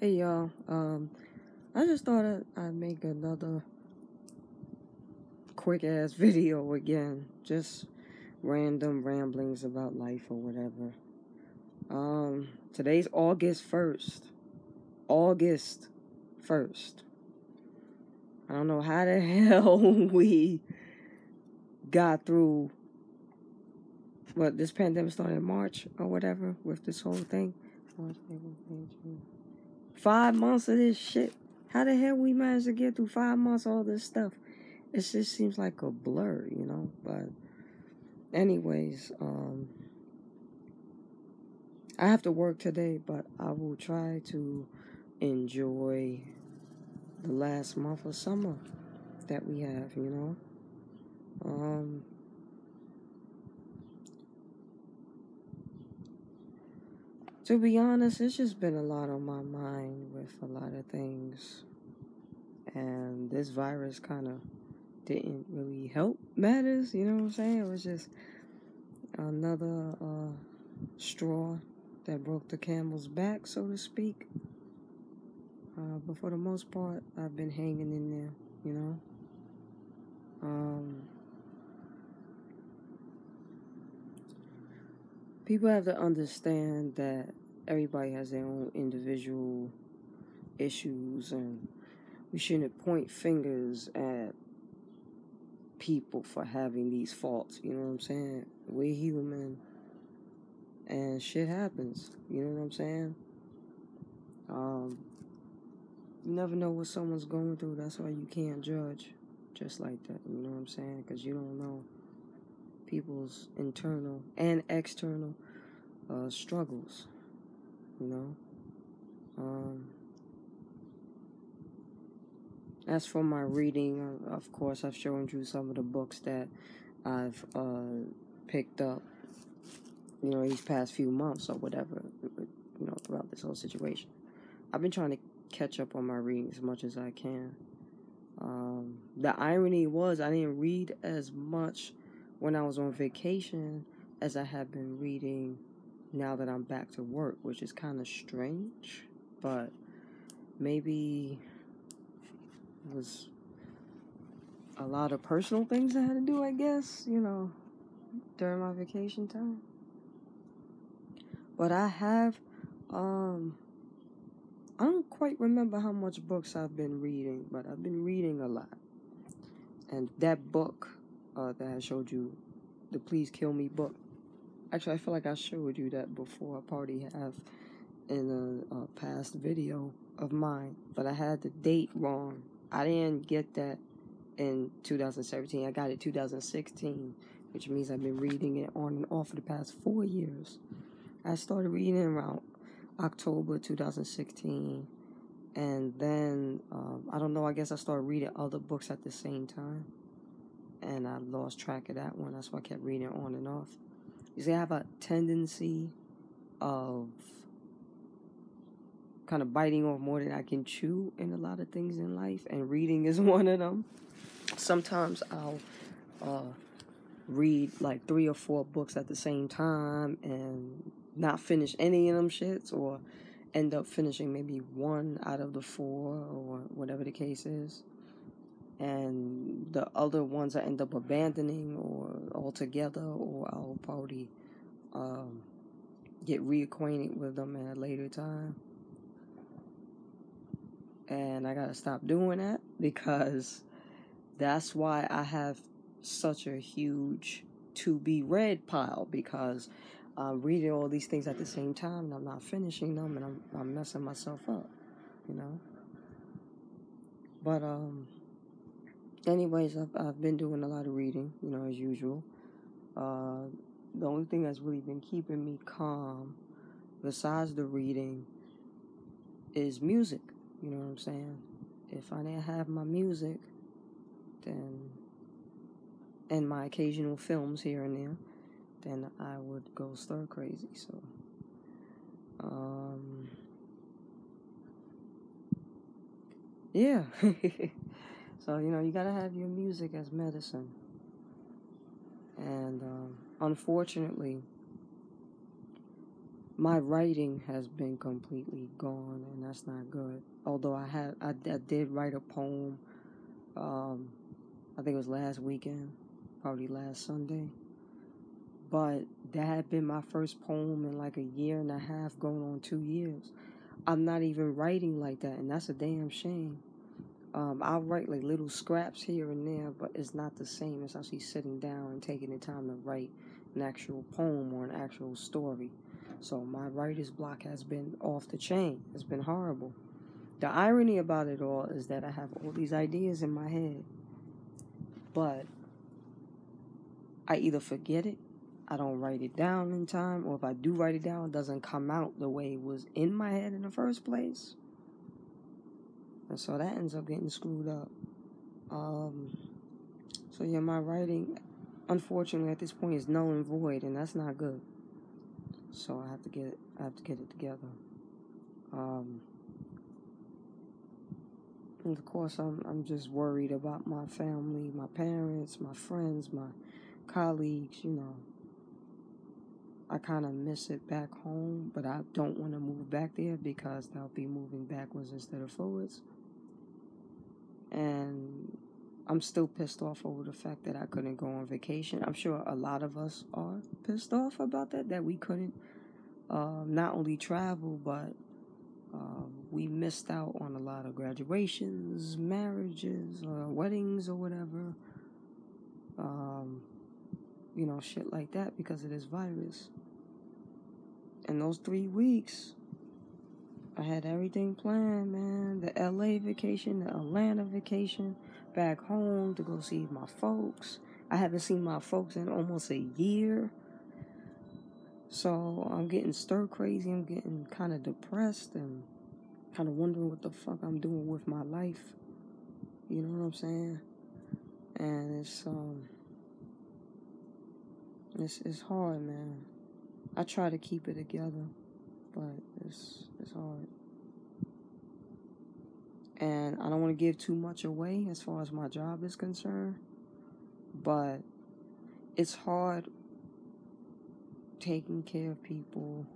Hey y'all, I just thought I'd make another quick ass video again. Just random ramblings about life or whatever. Today's August 1st. August 1st. I don't know how the hell we got through this pandemic started in March or whatever with this whole thing. 5 months of this shit. How the hell we managed to get through 5 months of all this stuff? It just seems like a blur, you know? But anyways, I have to work today, but I will try to enjoy the last month of summer that we have, you know? To be honest, it's just been a lot on my mind with a lot of things. And this virus kind of didn't really help matters, you know what I'm saying? It was just another straw that broke the camel's back, so to speak. But for the most part, I've been hanging in there, you know? People have to understand that everybody has their own individual issues, and we shouldn't point fingers at people for having these faults, you know what I'm saying? We're human, and shit happens, you know what I'm saying? You never know what someone's going through. That's why you can't judge just like that, you know what I'm saying? Because you don't know people's internal and external struggles, you know? As for my reading, of course, I've shown you some of the books that I've picked up, you know, these past few months or whatever, you know, throughout this whole situation. I've been trying to catch up on my reading as much as I can. The irony was I didn't read as much when I was on vacation as I have been reading now that I'm back to work, which is kind of strange, but maybe it was a lot of personal things I had to do, I guess, you know, during my vacation time. But I have, I don't quite remember how much books I've been reading, but I've been reading a lot. And that book that I showed you, the Please Kill Me book, actually, I feel like I showed you that before. I probably have in a past video of mine, but I had the date wrong. I didn't get that in 2017. I got it 2016, which means I've been reading it on and off for the past 4 years. I started reading it around October 2016, and then I don't know, I guess I started reading other books at the same time, and I lost track of that one. That's why I kept reading it on and off. You see, I have a tendency of kind of biting off more than I can chew in a lot of things in life, and reading is one of them. Sometimes I'll read like 3 or 4 books at the same time and not finish any of them shits, or end up finishing maybe 1 out of the 4 or whatever the case is. And the other ones I end up abandoning or altogether, or I'll probably get reacquainted with them at a later time. And I gotta stop doing that, because that's why I have such a huge to-be-read pile, because I'm reading all these things at the same time and I'm not finishing them, and I'm messing myself up, you know? But anyways, I've been doing a lot of reading, you know, as usual. The only thing that's really been keeping me calm, besides the reading, is music. You know what I'm saying? If I didn't have my music, then, and my occasional films here and there, then I would go stir crazy. So, yeah. So, you know, you gotta have your music as medicine. And unfortunately, my writing has been completely gone, and that's not good. Although I did write a poem, I think it was last weekend, probably last Sunday. But that had been my first poem in like a year and a half, going on 2 years. I'm not even writing like that, and that's a damn shame. I'll write like little scraps here and there, but it's not the same as actually sitting down and taking the time to write an actual poem or an actual story. So my writer's block has been off the chain. It's been horrible. The irony about it all is that I have all these ideas in my head, but I either forget it, I don't write it down in time, or if I do write it down, it doesn't come out the way it was in my head in the first place. And so that ends up getting screwed up. So yeah, my writing, unfortunately, at this point is null and void, and that's not good. So I have to get it together. And of course, I'm just worried about my family, my parents, my friends, my colleagues. I kind of miss it back home, but I don't want to move back there because I'll be moving backwards instead of forwards. And I'm still pissed off over the fact that I couldn't go on vacation. I'm sure a lot of us are pissed off about that we couldn't not only travel, but we missed out on a lot of graduations, marriages, weddings, or whatever. Shit like that because of this virus. And those 3 weeks, I had everything planned, man. The LA vacation, the Atlanta vacation, back home to go see my folks. I haven't seen my folks in almost a year. So I'm getting stir crazy. I'm getting kind of depressed and kind of wondering what the fuck I'm doing with my life. You know what I'm saying? And it's hard, man. I try to keep it together, but it's hard. And I don't want to give too much away as far as my job is concerned, but it's hard taking care of people,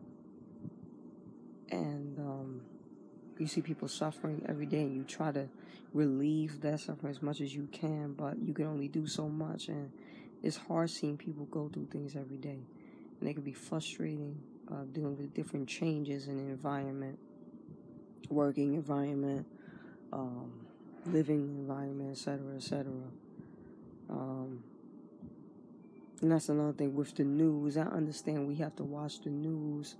and you see people suffering every day, and you try to relieve that suffering as much as you can, but you can only do so much, and it's hard seeing people go through things every day, and it can be frustrating dealing with different changes in the environment, working environment, living environment, etc., etc. And that's another thing with the news. I understand we have to watch the news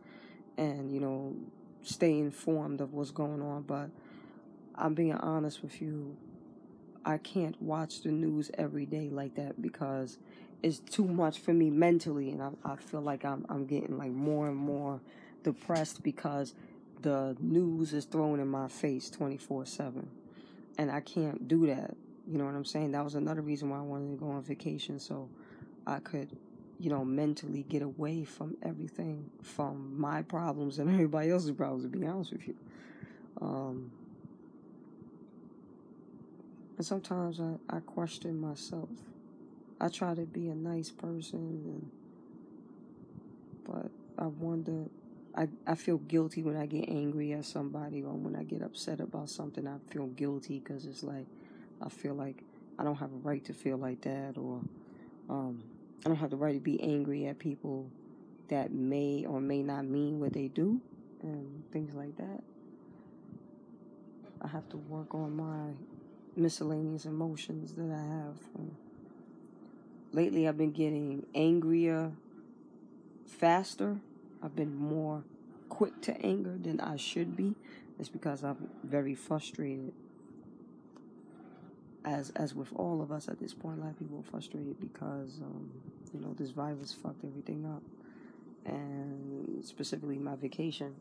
and, stay informed of what's going on, but I'm being honest with you. I can't watch the news every day like that because it's too much for me mentally, and I feel like I'm getting like more and more depressed because the news is thrown in my face 24/7, and I can't do that. You know what I'm saying? That was another reason why I wanted to go on vacation, so I could, mentally get away from everything, from my problems and everybody else's problems, to be honest with you. And sometimes I question myself. I try to be a nice person, but I wonder, I feel guilty when I get angry at somebody, or when I get upset about something. I feel guilty because it's like, I feel like I don't have a right to feel like that, or I don't have the right to be angry at people that may or may not mean what they do, and things like that. I have to work on my miscellaneous emotions that I have. Lately, I've been getting angrier faster. I've been more quick to anger than I should be. It's because I'm very frustrated. As with all of us at this point, a lot of people are frustrated because, this virus fucked everything up. And specifically my vacation.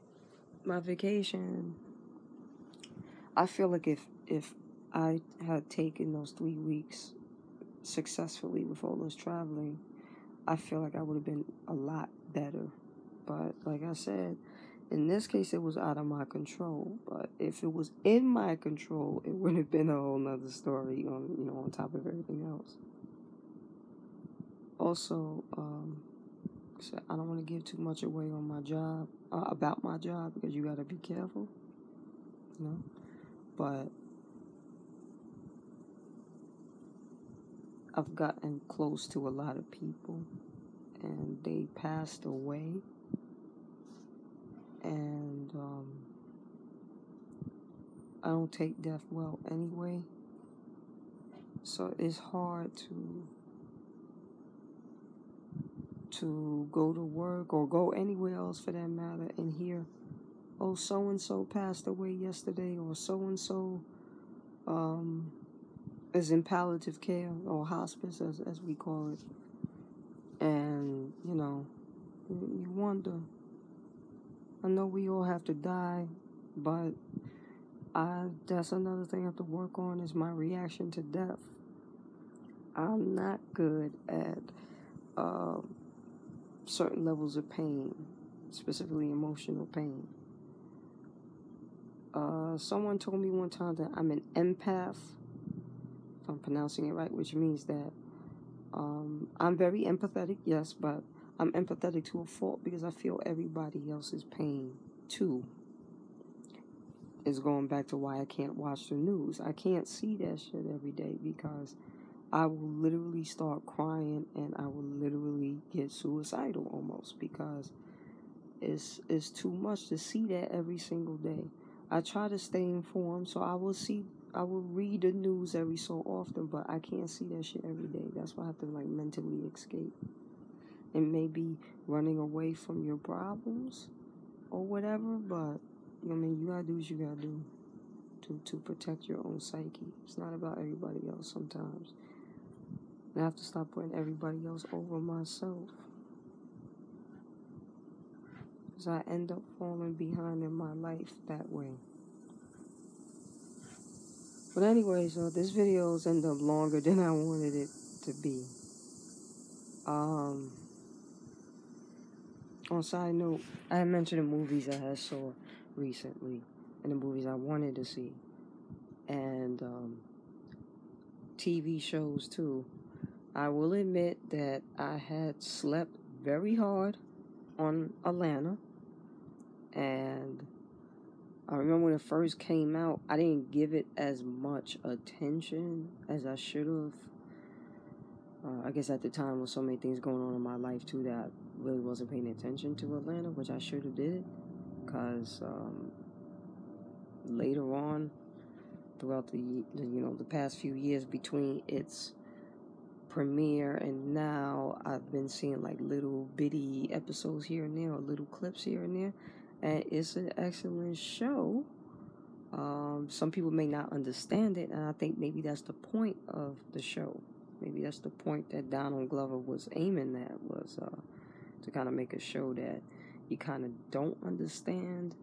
I feel like if I had taken those 3 weeks successfully with all this traveling, I feel like I would have been a lot better. But like I said, in this case, it was out of my control. But if it was in my control, it would have been a whole nother story on top of everything else. Also, So I don't want to give too much away on my job, about my job, because you got to be careful, you know. But I've gotten close to a lot of people, and they passed away, and I don't take death well anyway, so it's hard to go to work or go anywhere else for that matter and hear, oh, so-and-so passed away yesterday, or so-and-so is in palliative care, or hospice as we call it. And, you know, you wonder. I know we all have to die, but that's another thing I have to work on, is my reaction to death. I'm not good at certain levels of pain, specifically emotional pain. Someone told me one time that I'm an empath, if I'm pronouncing it right, which means that I'm very empathetic, yes, but I'm empathetic to a fault, because I feel everybody else's pain too. Is going back to why I can't watch the news. I can't see that shit every day, because I will literally start crying, and I will literally get suicidal almost, because it's too much to see that every single day. I try to stay informed, so I will read the news every so often, but I can't see that shit every day. That's why I have to like mentally escape. And maybe running away from your problems or whatever, but I mean, you gotta do what you gotta do to protect your own psyche. It's not about everybody else sometimes. And I have to stop putting everybody else over myself, because I end up falling behind in my life that way. But anyways, this video's end up longer than I wanted it to be. On a side note, I had mentioned the movies I had saw recently, and the movies I wanted to see, and TV shows too. I will admit that I had slept very hard on Atlanta, and I remember when it first came out, I didn't give it as much attention as I should have. I guess at the time with so many things going on in my life too, that I really wasn't paying attention to Atlanta, which I should have did, because later on, throughout the past few years between its premiere and now, I've been seeing like little bitty episodes here and there, or little clips here and there, and it's an excellent show. Some people may not understand it, and I think maybe that's the point of the show. Maybe that's the point that Donald Glover was aiming at, was to kind of make a show that you kind of don't understand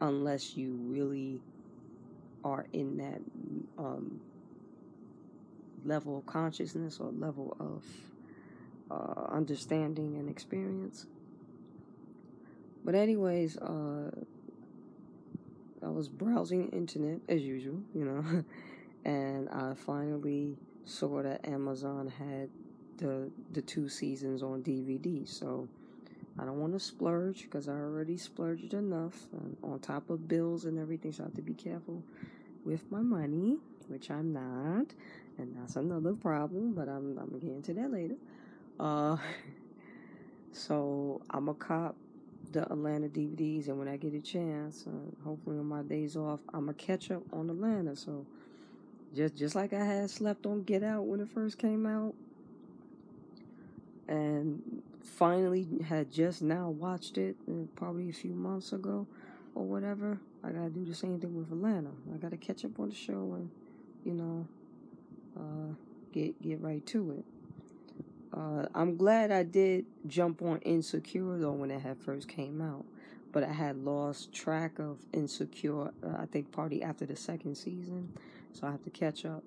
unless you really are in that level of consciousness, or level of understanding and experience. But anyways, I was browsing the internet as usual, and I finally saw that Amazon had the 2 seasons on DVD. So I don't want to splurge, because I already splurged enough on top of bills and everything, so I have to be careful with my money, which I'm not, and that's another problem, but I'm gonna get into that later. So I'm gonna cop the Atlanta DVDs, and when I get a chance, hopefully on my days off, I'm gonna catch up on Atlanta. So just like I had slept on Get Out when it first came out, and finally had just now watched it probably a few months ago or whatever, I gotta do the same thing with Atlanta. I gotta catch up on the show and get right to it. I'm glad I did jump on Insecure though when it had first came out, but I had lost track of Insecure, I think partly after the 2nd season, so I have to catch up.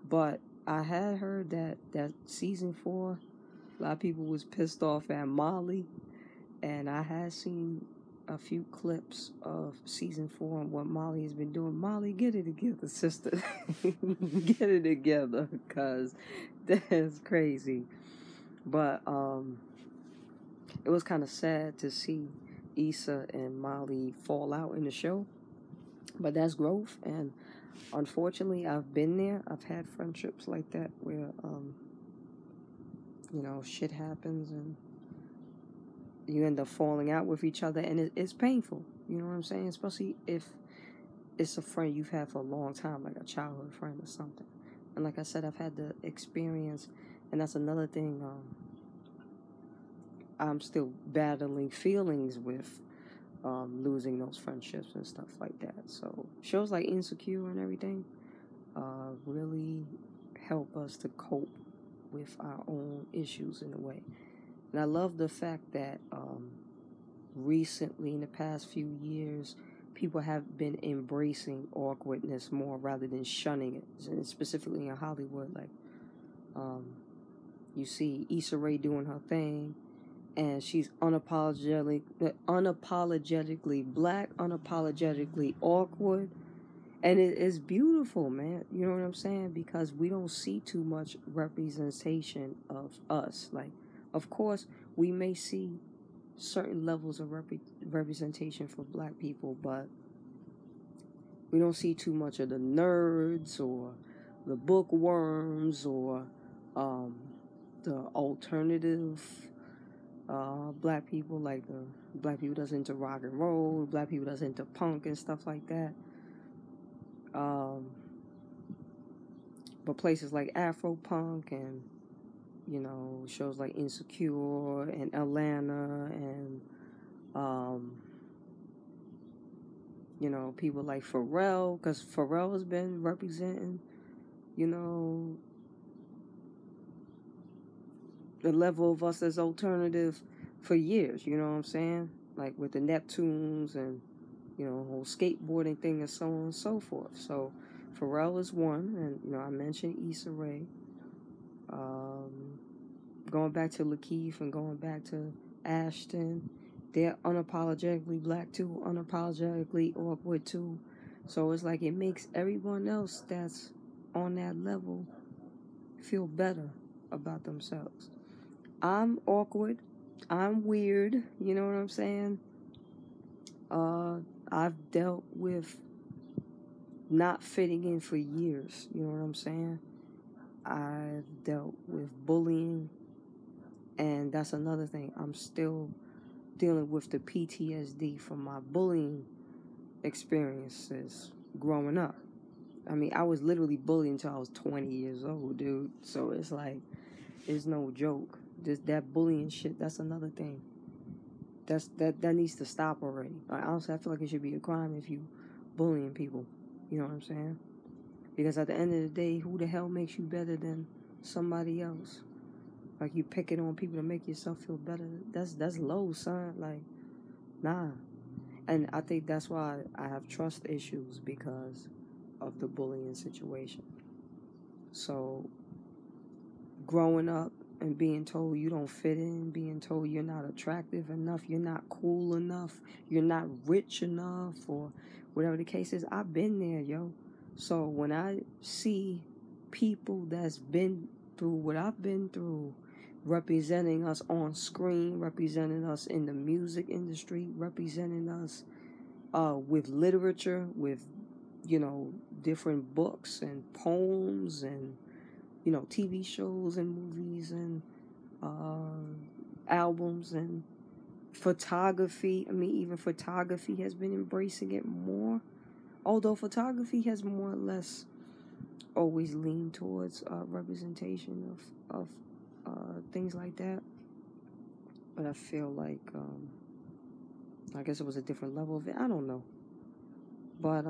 But I had heard that season 4, a lot of people was pissed off at Molly, and I had seen a few clips of season 4 and what Molly has been doing. Molly, get it together, sister. Get it together, because that's crazy. But it was kind of sad to see Issa and Molly fall out in the show, but that's growth. And unfortunately, I've been there. I've had friendships like that where, you know, shit happens and you end up falling out with each other, and it's painful. You know what I'm saying? Especially if it's a friend you've had for a long time, like a childhood friend or something. And like I said, I've had the experience, and that's another thing I'm still battling feelings with, losing those friendships and stuff like that. So shows like Insecure and everything really help us to cope with our own issues in a way. And I love the fact that recently, in the past few years, people have been embracing awkwardness more rather than shunning it. And specifically in Hollywood, like you see Issa Rae doing her thing, and she's unapologetically black, unapologetically awkward, and it is beautiful, man. You know what I'm saying? Because we don't see too much representation of us. Like, of course, we may see certain levels of representation for black people, but we don't see too much of the nerds or the bookworms or the alternative black people, like the black people that's into rock and roll, black people that's into punk and stuff like that. But places like Afropunk and, you know, shows like Insecure and Atlanta and you know, people like Pharrell, because Pharrell has been representing, you know, the level of us as alternative for years, you know what I'm saying? Like with the Neptunes and, you know, whole skateboarding thing and so on and so forth. So Pharrell is one, and, you know, I mentioned Issa Rae. Going back to Lakeith and going back to Ashton, they're unapologetically black too, unapologetically awkward too. So it's like it makes everyone else that's on that level feel better about themselves. I'm awkward. I'm weird. You know what I'm saying? I've dealt with not fitting in for years. You know what I'm saying? I've dealt with bullying, and that's another thing. I'm still dealing with the PTSD from my bullying experiences growing up. I mean, I was literally bullied until I was 20 years old, dude. So it's like, it's no joke. That bullying shit, that's another thing. That needs to stop already. Like, honestly, I feel like it should be a crime if you bullying people. You know what I'm saying? Because at the end of the day, who the hell makes you better than somebody else? Like, you picking on people to make yourself feel better. That's low, son. Like, nah. And I think that's why I have trust issues, because of the bullying situation. So, growing up and being told you don't fit in, being told you're not attractive enough, you're not cool enough, you're not rich enough, or whatever the case is, I've been there, yo. So when I see people that's been through what I've been through, representing us on screen, representing us in the music industry, representing us with literature, with, you know, different books and poems and, you know, TV shows and movies and albums and photography. I mean, even photography has been embracing it more. Although photography has more or less always leaned towards representation of things like that. But I feel like, I guess it was a different level of it. I don't know. But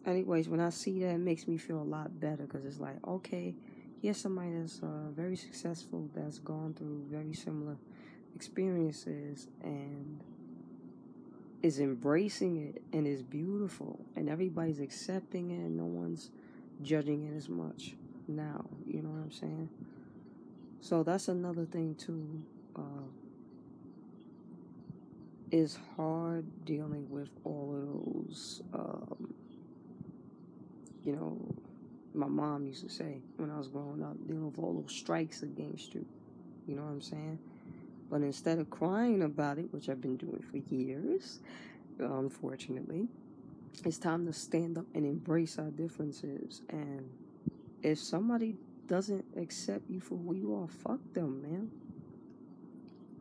anyways, when I see that, it makes me feel a lot better, because it's like, okay, here's somebody that's very successful, that's gone through very similar experiences and is embracing it, and is beautiful, and everybody's accepting it, and no one's judging it as much now. You know what I'm saying? So that's another thing too. It's hard dealing with all of those, you know, my mom used to say when I was growing up, dealing with all those strikes against you. You know what I'm saying? But instead of crying about it, which I've been doing for years, unfortunately, it's time to stand up and embrace our differences. And if somebody doesn't accept you for who you are, fuck them, man.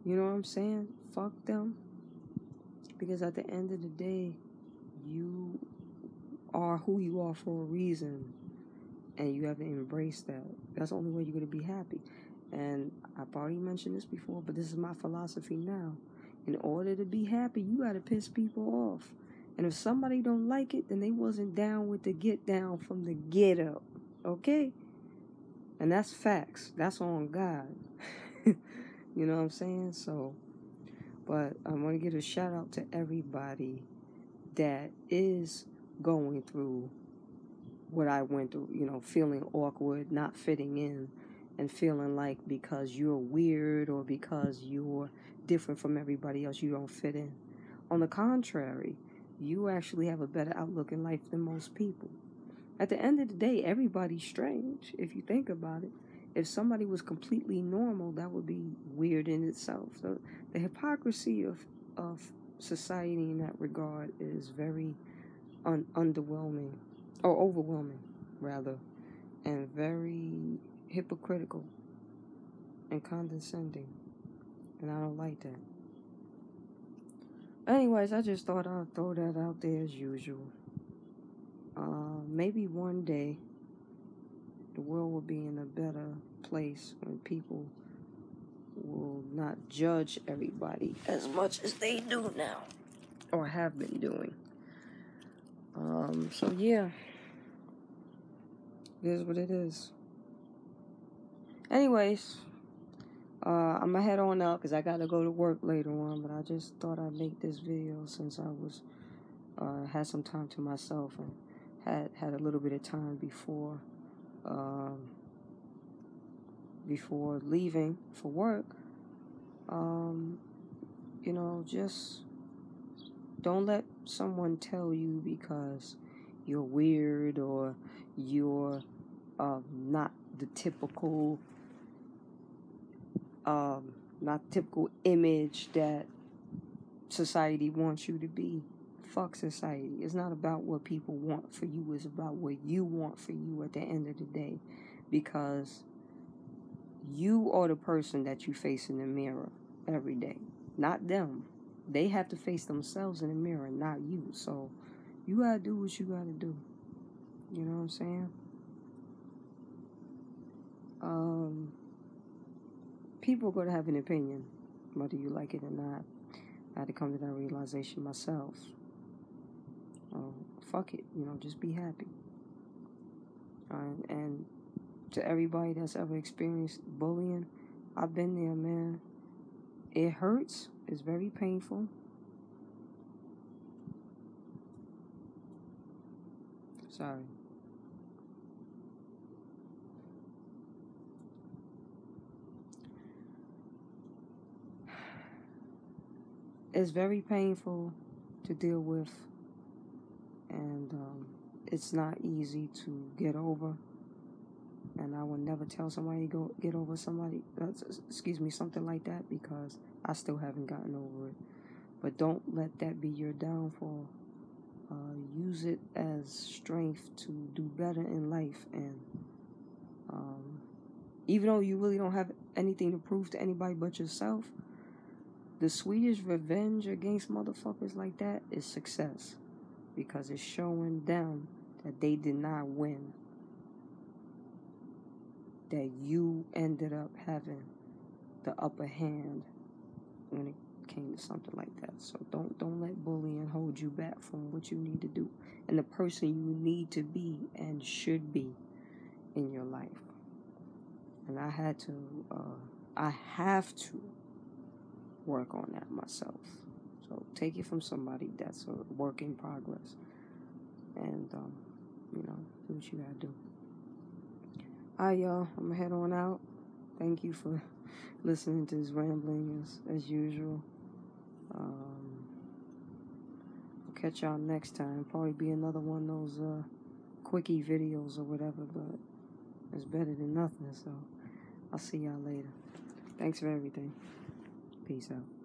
You know what I'm saying? Fuck them. Because at the end of the day, you are who you are for a reason. And you have to embrace that. That's the only way you're going to be happy. And I've already mentioned this before, but this is my philosophy now. In order to be happy, you got to piss people off. And if somebody don't like it, then they wasn't down with the get down from the get up. Okay? And that's facts. That's on God. You know what I'm saying? So, but I want to give a shout out to everybody that is going through what I went through, you know, feeling awkward, not fitting in, and feeling like because you're weird or because you're different from everybody else, you don't fit in. On the contrary, you actually have a better outlook in life than most people. At the end of the day, everybody's strange, if you think about it. If somebody was completely normal, that would be weird in itself. So the hypocrisy of society in that regard is very underwhelming, or overwhelming, rather, and very hypocritical and condescending. And I don't like that. Anyways, I just thought I'd throw that out there as usual. Maybe one day the world will be in a better place when people will not judge everybody as much as they do now, or have been doing. So yeah, it is what it is. Anyways, I'm gonna head on out because I gotta go to work later on, but I just thought I'd make this video since I was had some time to myself and had a little bit of time before leaving for work. You know, just don't let someone tell you because you're weird or you're not the typical image that society wants you to be. Fuck society. It's not about what people want for you. It's about what you want for you at the end of the day. Because you are the person that you face in the mirror every day. Not them. They have to face themselves in the mirror, not you. So you gotta do what you gotta do. You know what I'm saying? People are gonna have an opinion, whether you like it or not. I had to come to that realization myself. Fuck it, you know, just be happy. And to everybody that's ever experienced bullying, I've been there, man. It hurts. It's very painful. Sorry. It's very painful to deal with, and it's not easy to get over. And I would never tell somebody to go get over something like that, because I still haven't gotten over it. But don't let that be your downfall. Use it as strength to do better in life. And even though you really don't have anything to prove to anybody but yourself, the sweetest revenge against motherfuckers like that is success. Because it's showing them that they did not win. That you ended up having the upper hand when it came to something like that. So don't let bullying hold you back from what you need to do and the person you need to be and should be in your life. And I have to work on that myself. So take it from somebody that's a work in progress, and you know, do what you gotta do. Alright, y'all, I'm gonna head on out. Thank you for listening to this rambling as usual. I'll catch y'all next time. Probably be another one of those quickie videos or whatever, but it's better than nothing. So I'll see y'all later. Thanks for everything. Peace out.